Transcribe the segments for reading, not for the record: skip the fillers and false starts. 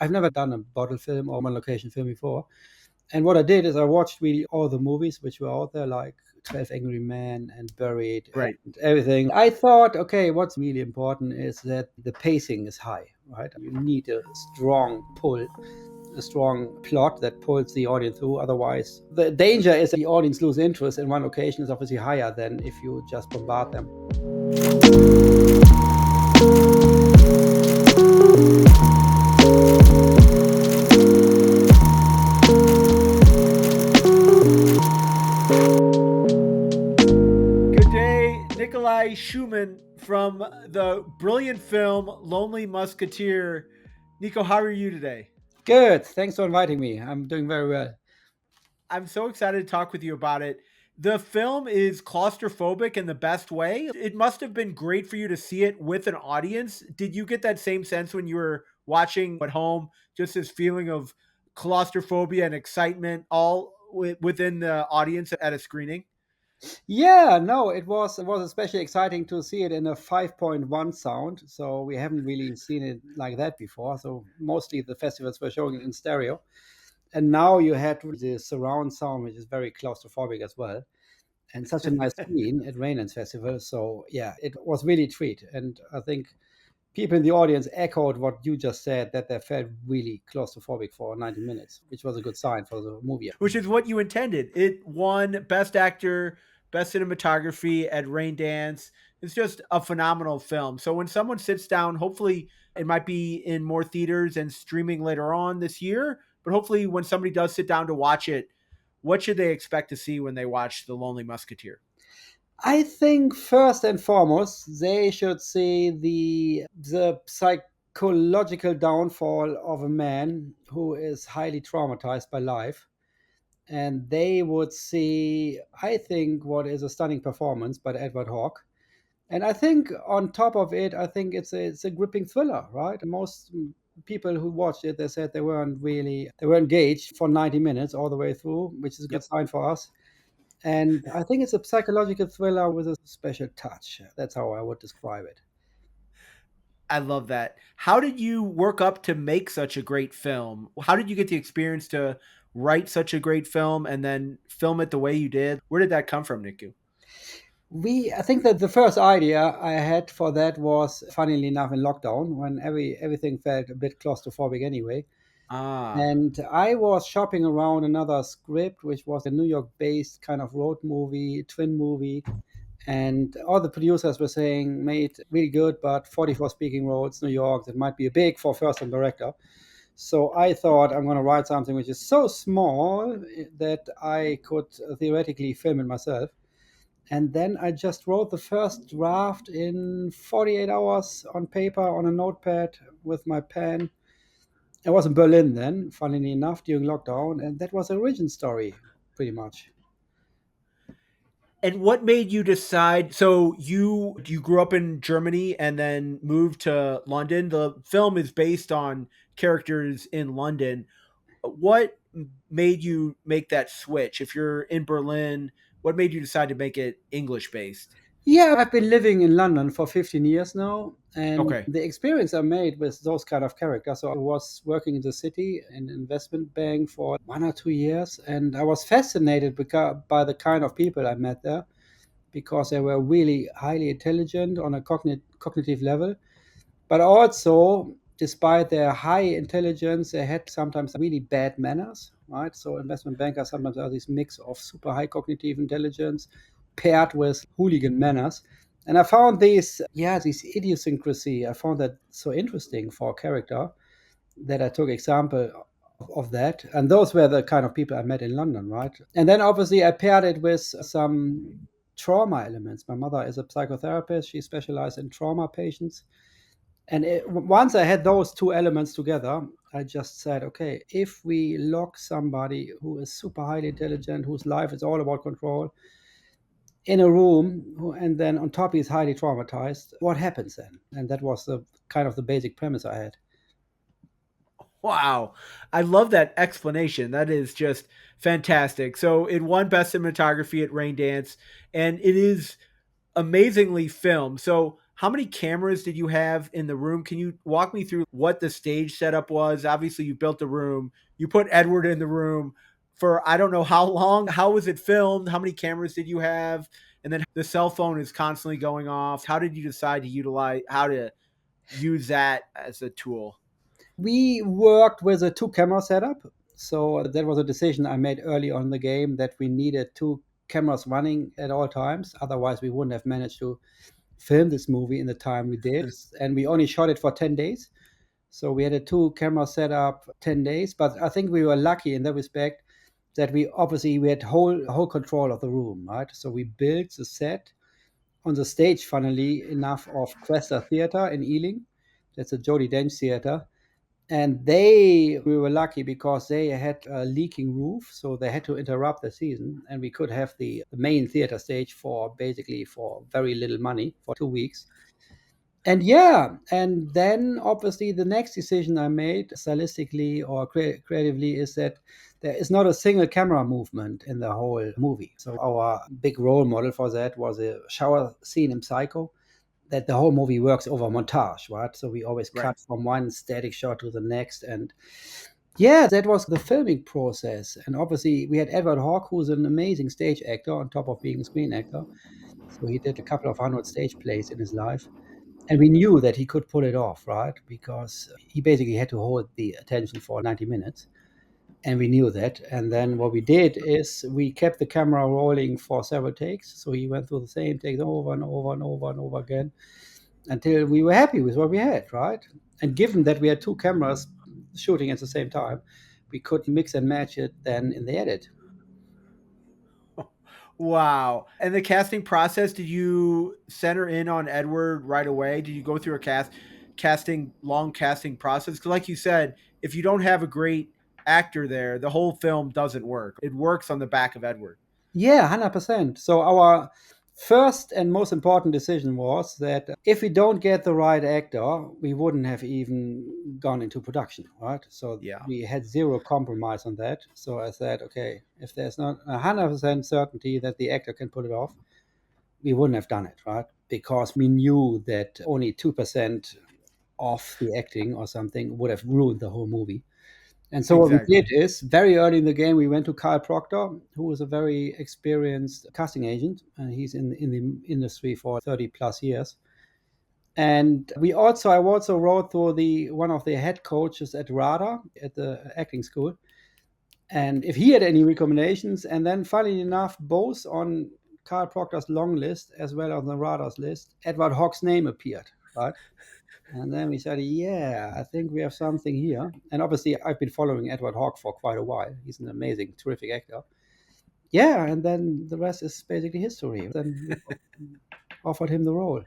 I've never done a bottle film or one location film before. And what I did is I watched really all the movies which were out there, like 12 Angry Men and Buried Right. and everything. I thought, okay, what's really important is that the pacing is high, right? You need a strong pull, a strong plot that pulls the audience through. Otherwise, the danger is that the audience lose interest in one location is obviously higher than if you just bombard them. Good day, Nicolai Schumann from the brilliant film Lonely Musketeer. Nico, how are you today? Good. Thanks for inviting me. I'm doing very well. I'm so excited to talk with you about it. The film is claustrophobic in the best way. It must have been great for you to see it with an audience. Did you get that same sense when you were watching at home? Just this feeling of claustrophobia and excitement all within the audience at a screening? Yeah, no, it was especially exciting to see it in a 5.1 sound. So we haven't really seen it like that before. So mostly the festivals were showing it in stereo. And now you had the surround sound, which is very claustrophobic as well. And such a nice screen at Raindance Festival. So yeah, it was really a treat. And I think people in the audience echoed what you just said, that they felt really claustrophobic for 90 minutes, which was a good sign for the movie. Which is what you intended. It won Best Actor, Best Cinematography at Raindance. It's just a phenomenal film. So when someone sits down, hopefully it might be in more theaters and streaming later on this year, but hopefully when somebody does sit down to watch it, what should they expect to see when they watch The Lonely Musketeer? I think first and foremost, they should see the psychological downfall of a man who is highly traumatized by life. And they would see, I think, what is a stunning performance by Edward Hawke. And I think on top of it, I think it's a gripping thriller, right? Most people who watched it, they said they were engaged for 90 minutes all the way through, which is a good Yep. sign for us. And I think it's a psychological thriller with a special touch. That's how I would describe it. I love that. How did you work up to make such a great film? How did you get the experience to write such a great film and then film it the way you did? Where did that come from, Niku? I think that the first idea I had for that was, funnily enough, in lockdown when everything felt a bit claustrophobic anyway. Ah, And I was shopping around another script, which was a New York based kind of road movie, twin movie. And all the producers were saying, made really good, but 44 speaking roads, New York, that might be big for first time director. So I thought I'm going to write something which is so small that I could theoretically film it myself. And then I just wrote the first draft in 48 hours on paper on a notepad with my pen. I was in Berlin then, funnily enough, during lockdown, and that was the origin story, pretty much. and what made you decide? So you grew up in Germany and then moved to London. The film is based on characters in London. What made you make that switch? If you're in Berlin, what made you decide to make it English based? Yeah, I've been living in London for 15 years now, and Okay. the experience I made with those kind of characters. So I was working in the city in an investment bank for 1 or 2 years, and I was fascinated by the kind of people I met there because they were really highly intelligent on a cognitive level, but also, despite their high intelligence, they had sometimes really bad manners, right? So investment bankers sometimes are this mix of super high cognitive intelligence paired with hooligan manners. And I found this idiosyncrasy, I found that so interesting for a character that I took example of that. And those were the kind of people I met in London, right? And then obviously I paired it with some trauma elements. My mother is a psychotherapist. She specialized in trauma patients. And once I had those two elements together, I just said, okay, if we lock somebody who is super highly intelligent, whose life is all about control, in a room, and then on top he's highly traumatized, what happens then? And that was the kind of the basic premise I had. Wow. I love that explanation. That is just fantastic. So it won Best Cinematography at Raindance, and it is amazingly filmed. So How many cameras did you have in the room? Can you walk me through what the stage setup was? Obviously, you built the room, you put Edward in the room for I don't know how long. How was it filmed? How many cameras did you have? And then the cell phone is constantly going off. How did you decide to utilize how to use that as a tool? We worked with a two camera setup. So that was a decision I made early on in the game that we needed two cameras running at all times. Otherwise, we wouldn't have managed to film this movie in the time we did. And we only shot it for 10 days. So we had a two camera setup 10 days. But I think we were lucky in that respect that we had whole control of the room, right? So we built the set on the stage, funnily enough, of Cresta Theatre in Ealing. That's a Jody Dench theater. And we were lucky because they had a leaking roof, so they had to interrupt the season, and we could have the main theater stage for basically for very little money for 2 weeks. And yeah, and then obviously the next decision I made stylistically or creatively is that there is not a single camera movement in the whole movie. So our big role model for that was a shower scene in Psycho, that the whole movie works over montage, right? So we always Right. cut from one static shot to the next. And yeah, that was the filming process. And obviously, we had Edward Hawke, who's an amazing stage actor on top of being a screen actor. So he did a couple of hundred stage plays in his life. And we knew that he could pull it off, right? Because he basically had to hold the attention for 90 minutes. And we knew that. And then what we did is we kept the camera rolling for several takes. So he went through the same takes over and over and over and over again until we were happy with what we had, right? And given that we had two cameras shooting at the same time, we could mix and match it then in the edit. Wow. And the casting process, did you center in on Edward right away? Did you go through a long casting process? Because like you said, if you don't have a great actor there, the whole film doesn't work. It works on the back of Edward. Yeah, 100%. So our first and most important decision was that if we don't get the right actor, we wouldn't have even gone into production, right? So Yeah, we had zero compromise on that. So I said, okay, if there's not 100% certainty that the actor can pull it off, we wouldn't have done it, right? Because we knew that only 2% of the acting or something would have ruined the whole movie. And so what we exactly. did is very early in the game, we went to Kyle Proctor, who was a very experienced casting agent, and he's in the industry for 30 plus years. And I also wrote through the one of the head coaches at RADA at the acting school, and if he had any recommendations. And then, funnily enough, both on Kyle Proctor's long list as well as on RADA's list, Edward Hawke's name appeared, right? And then we said, yeah, I think we have something here. And obviously, I've been following Edward Hawke for quite a while. He's an amazing, terrific actor. Yeah, and then the rest is basically history. Then we offered him the role.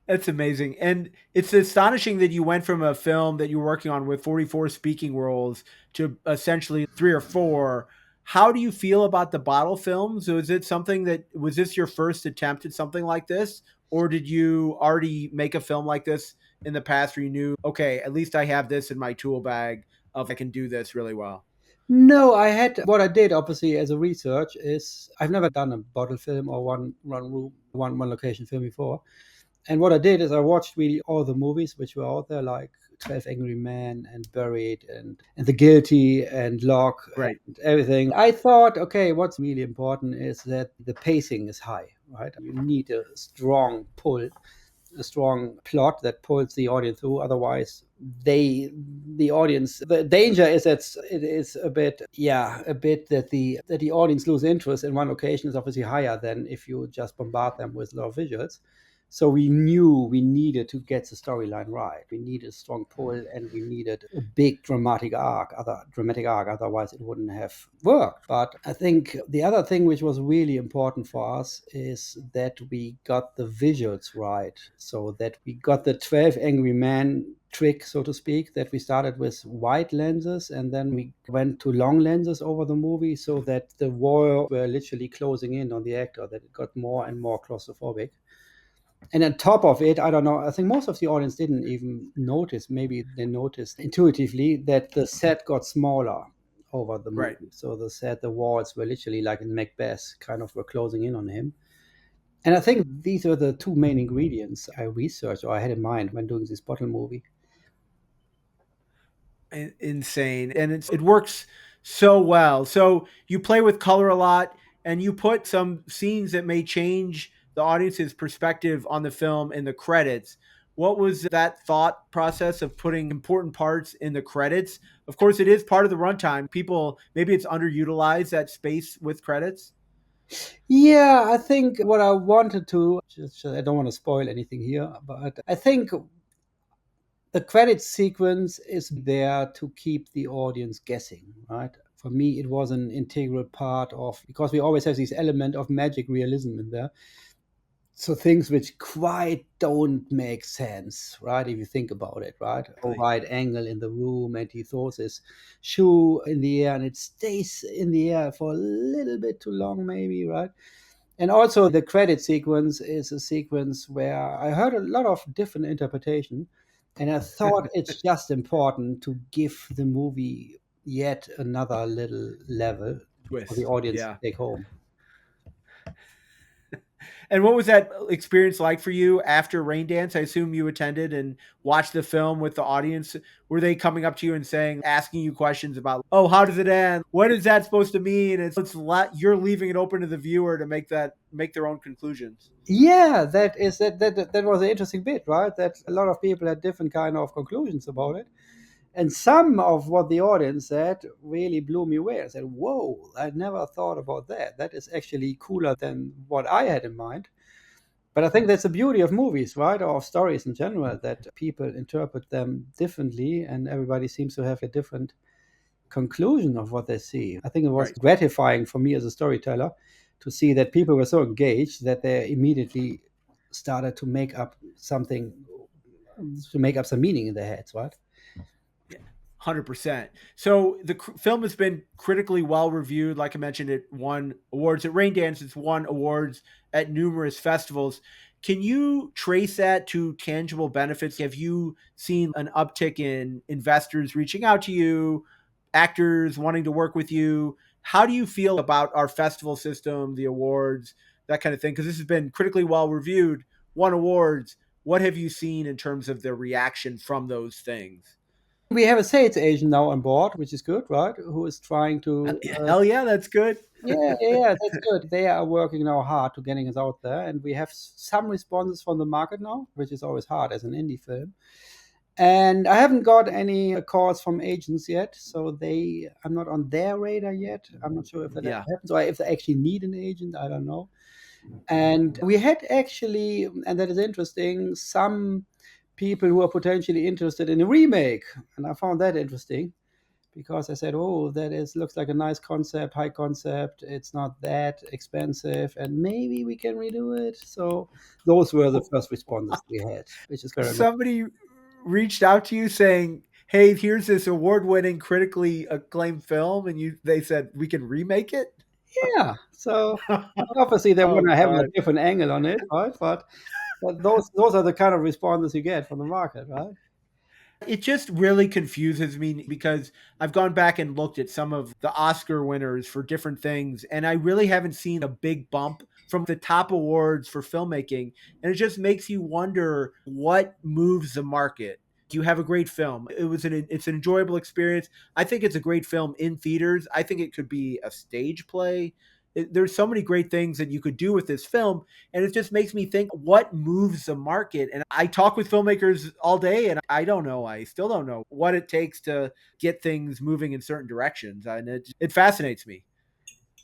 That's amazing. And it's astonishing that you went from a film that you were working on with 44 speaking roles to essentially three or four. How do you feel about the bottle films? Was it something that was this your first attempt at something like this? Or did you already make a film like this in the past where you knew, okay, at least I have this in my tool bag of I can do this really well? No, I had what I did obviously as a research is I've never done a bottle film or one room one location film before. And what I did is I watched really all the movies which were out there, like 12 Angry Men and Buried and The Guilty and Locke Right. and everything. I thought, okay, what's really important is that the pacing is high, right? You need a strong pull, a strong plot that pulls the audience through. Otherwise, the audience, the danger is that it is a bit, yeah, a bit that the audience lose interest in one location is obviously higher than if you just bombard them with a lot of visuals. So we knew we needed to get the storyline right. We needed a strong pull, and we needed a big dramatic arc. Otherwise, it wouldn't have worked. But I think the other thing which was really important for us is that we got the visuals right. So that we got the 12 Angry Men trick, so to speak, that we started with wide lenses and then we went to long lenses over the movie so that the walls were literally closing in on the actor, that it got more and more claustrophobic. And on top of it, I don't know, I think most of the audience didn't even notice. Maybe they noticed intuitively that the set got smaller over the Right. movie. So the walls were literally like in Macbeth, kind of were closing in on him. And I think these are the two main ingredients I researched or I had in mind when doing this bottle movie. Insane, and it works so well. So you play with color a lot, and you put some scenes that may change the audience's perspective on the film in the credits. What was that thought process of putting important parts in the credits? Of course, it is part of the runtime. People, maybe it's underutilized, that space with credits. Yeah, I think what I wanted to, just, I don't want to spoil anything here, but I think the credit sequence is there to keep the audience guessing, right? For me, it was an integral part of, because we always have this element of magic realism in there. So things which quite don't make sense, right? If you think about it, right? A Exactly. wide angle in the room, and he throws his shoe in the air, and it stays in the air for a little bit too long, maybe, right? And also, the credit sequence is a sequence where I heard a lot of different interpretation, and I thought it's just important to give the movie yet another little level for the Twist. audience to Yeah. take home. And what was that experience like for you after Raindance? I assume you attended and watched the film with the audience. Were they coming up to you and saying, asking you questions about, oh, how does it end? What is that supposed to mean? You're leaving it open to the viewer to make their own conclusions. Yeah, that was an interesting bit, right? That a lot of people had different kind of conclusions about it, and some of what the audience said really blew me away. I said, "Whoa, I never thought about that. That is actually cooler than what I had in mind." But I think that's the beauty of movies, right, or of stories in general, that people interpret them differently, and everybody seems to have a different conclusion of what they see. I think it was Right. gratifying for me as a storyteller to see that people were so engaged that they immediately started to make up something, to make up some meaning in their heads, right? 100%. So the film has been critically well reviewed. Like I mentioned, it won awards at Raindance. It's won awards at numerous festivals. Can you trace that to tangible benefits? Have you seen an uptick in investors reaching out to you, actors wanting to work with you? How do you feel about our festival system, the awards, that kind of thing? Because this has been critically well reviewed, won awards. What have you seen in terms of the reaction from those things? We have a sales agent now on board, which is good, right? Who is trying to Hell yeah, that's good. yeah, yeah, yeah, that's good. They are working now hard to getting us out there, and we have some responses from the market now, which is always hard as an indie film. And I haven't got any calls from agents yet, so I'm not on their radar yet. I'm not sure if that Yeah. ever happens or if they actually need an agent. I don't know. And we had actually, and that is interesting, some people who are potentially interested in a remake, and I found that interesting because I said, "Oh, that is looks like a nice concept, high concept. It's not that expensive, and maybe we can redo it." So those were the first responses we had, which is very nice. Somebody reached out to you saying, "Hey, here's this award-winning, critically acclaimed film," and they said we can remake it. Yeah. So obviously they Oh want to have a God. different angle on it, right? But those are the kind of responses you get from the market, right? It just really confuses me because I've gone back and looked at some of the Oscar winners for different things, and I really haven't seen a big bump from the top awards for filmmaking. And it just makes you wonder what moves the market. You have a great film. It's an enjoyable experience. I think it's a great film in theaters. I think it could be a stage play. There's so many great things that you could do with this film, and it just makes me think what moves the market. And I talk with filmmakers all day, and I don't know, I still don't know what it takes to get things moving in certain directions, and it fascinates me.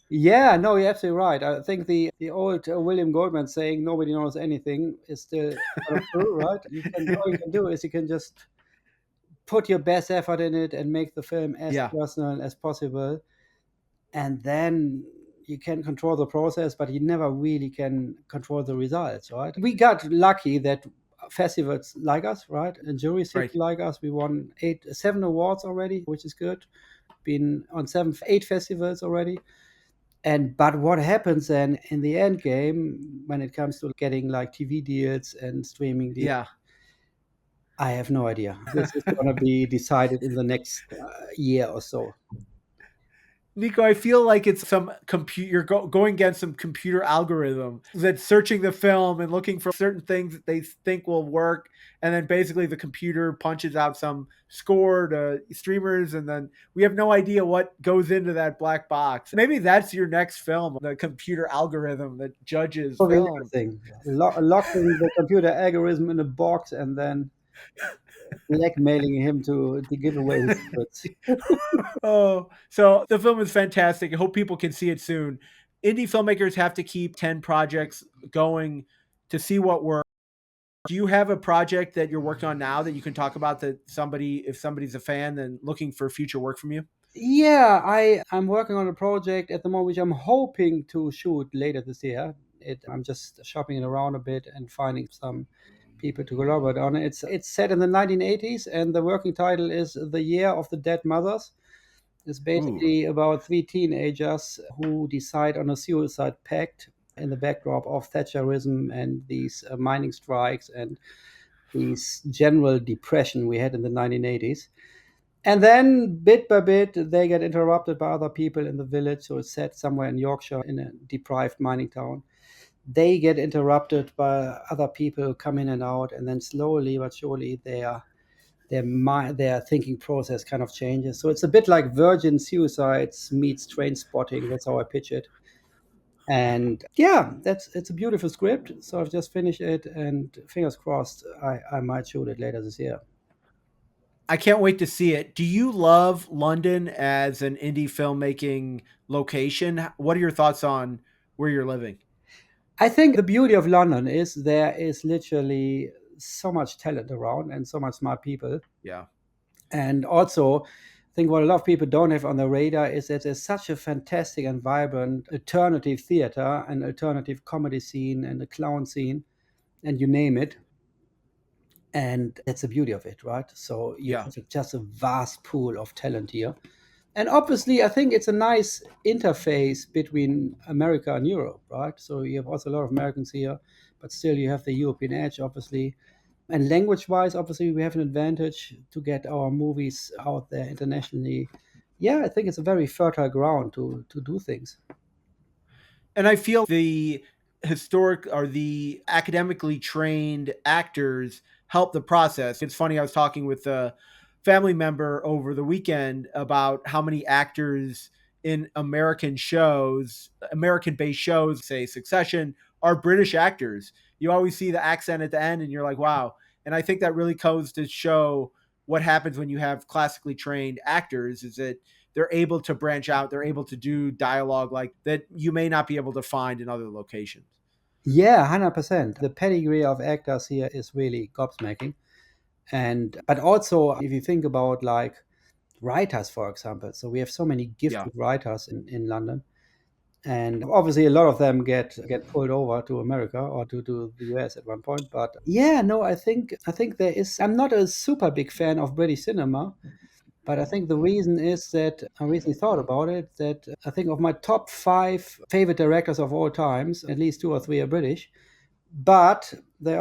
Yeah, no, you're absolutely right. I think the old William Goldman saying nobody knows anything is still kind of true, right? All you can do is you can just put your best effort in it and make the film as Yeah. personal as possible, and then you can control the process, but you never really can control the results, right? We got lucky that festivals like us, right, and juries seem Right. to like us. We won 7 awards already, which is good. Been on 8 festivals already. And but what happens then in the end game when it comes to getting like TV deals and streaming deals? Yeah. I have no idea. This is going to be decided in the next year or so. Nico, I feel like it's some compute. You're going against some computer algorithm that's searching the film and looking for certain things that they think will work, and then basically the computer punches out some score to streamers, and then we have no idea what goes into that black box. Maybe that's your next film, the computer algorithm that judges Solving film. everything, locking the computer algorithm in a box and then blackmailing him to give away his secrets. Oh, so the film is fantastic. I hope people can see it soon. Indie filmmakers have to keep 10 projects going to see what works. Do you have a project that you're working on now that you can talk about, that somebody, if somebody's a fan, then looking for future work from you? Yeah, I'm working on a project at the moment which I'm hoping to shoot later this year. I'm just shopping it around a bit and finding some people to collaborate on it. It's set in the 1980s, and the working title is The Year of the Dead Mothers. It's Ooh. basically about three teenagers who decide on a suicide pact in the backdrop of Thatcherism and these mining strikes and these general depression we had in the 1980s. And then, bit by bit, they get interrupted by other people in the village. So it's set somewhere in Yorkshire in a deprived mining town. They get interrupted by other people who come in and out, and then slowly but surely their thinking process kind of changes. So it's a bit like Virgin Suicides meets Train Spotting. That's how I pitch it. And yeah, it's a beautiful script. So I've just finished it, and fingers crossed, I might shoot it later this year. I can't wait to see it. Do you love London as an indie filmmaking location? What are your thoughts on where you're living? I think the beauty of London is there is literally so much talent around and so much smart people. Yeah. And also, I think what a lot of people don't have on the radar is that there's such a fantastic and vibrant alternative theater and alternative comedy scene and the clown scene, and you name it. And that's the beauty of it, right? So you Yeah. have just a vast pool of talent here. And obviously, I think it's a nice interface between America and Europe, right? So you have also a lot of Americans here, but still you have the European edge, obviously. And language wise, obviously, we have an advantage to get our movies out there internationally. Yeah, I think it's a very fertile ground to do things. And I feel the historic or the academically trained actors help the process. It's funny, I was talking with a family member over the weekend about how many actors in American based shows, say Succession, are British actors. You always see the accent at the end and you're like, wow. And I think that really goes to show what happens when you have classically trained actors, is that they're able to branch out, they're able to do dialogue like that you may not be able to find in other locations. Yeah, 100%. The pedigree of actors here is really gobsmacking. And but also if you think about like writers, for example, so we have so many Yeah. gifted writers in London. And obviously, a lot of them get pulled over to America or to the US at one point. But yeah, no, I think there is. I'm not a super big fan of British cinema, but I think the reason is that I recently thought about it. That I think of my top five favorite directors of all times, at least two or three are British. But they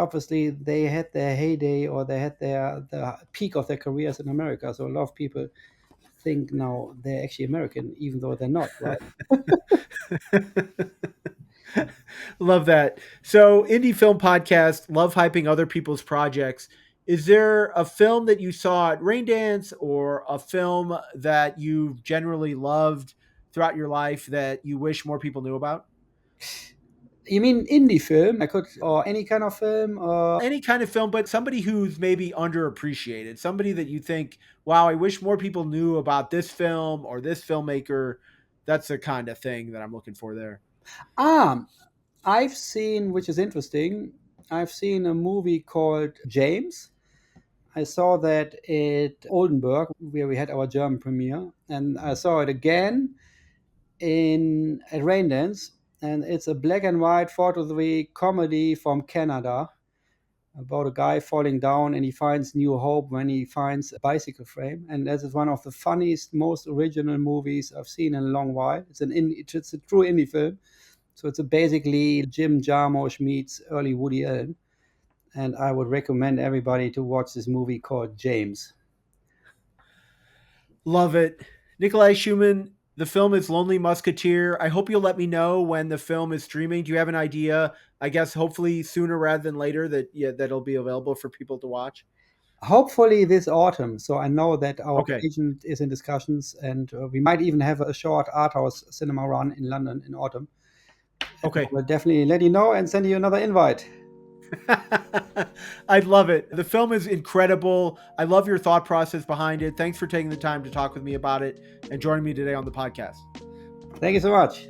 had their heyday or they had the peak of their careers in America. So a lot of people think now they're actually American, even though they're not, right? Love that. So, indie film podcast, love hyping other people's projects. Is there a film that you saw at Raindance or a film that you've generally loved throughout your life that you wish more people knew about? You mean indie film? I could, or any kind of film, or Any kind of film, but somebody who's maybe underappreciated, somebody that you think, wow, I wish more people knew about this film or this filmmaker. That's the kind of thing that I'm looking for there. ah, I've seen, which is interesting. I've seen a movie called James. I saw that at Oldenburg, where we had our German premiere, and I saw it again in at Raindance, and it's a black and white 4:3 comedy from Canada about a guy falling down and he finds new hope when he finds a bicycle frame. And that is one of the funniest, most original movies I've seen in a long while. It's a true indie film. So it's a basically Jim Jarmusch meets early Woody Allen. And I would recommend everybody to watch this movie called James. Love it. Nicolai Schumann, The film is Lonely Musketeer. I hope you'll let me know when the film is streaming. Do you have an idea? I guess hopefully sooner rather than later that that'll be available for people to watch. Hopefully this autumn. So I know that our Okay. agent is in discussions, and we might even have a short art house cinema run in London in autumn. And I Okay. will definitely let you know and send you another invite. I love it. The film is incredible. I love your thought process behind it. Thanks for taking the time to talk with me about it and joining me today on the podcast. Thank you so much.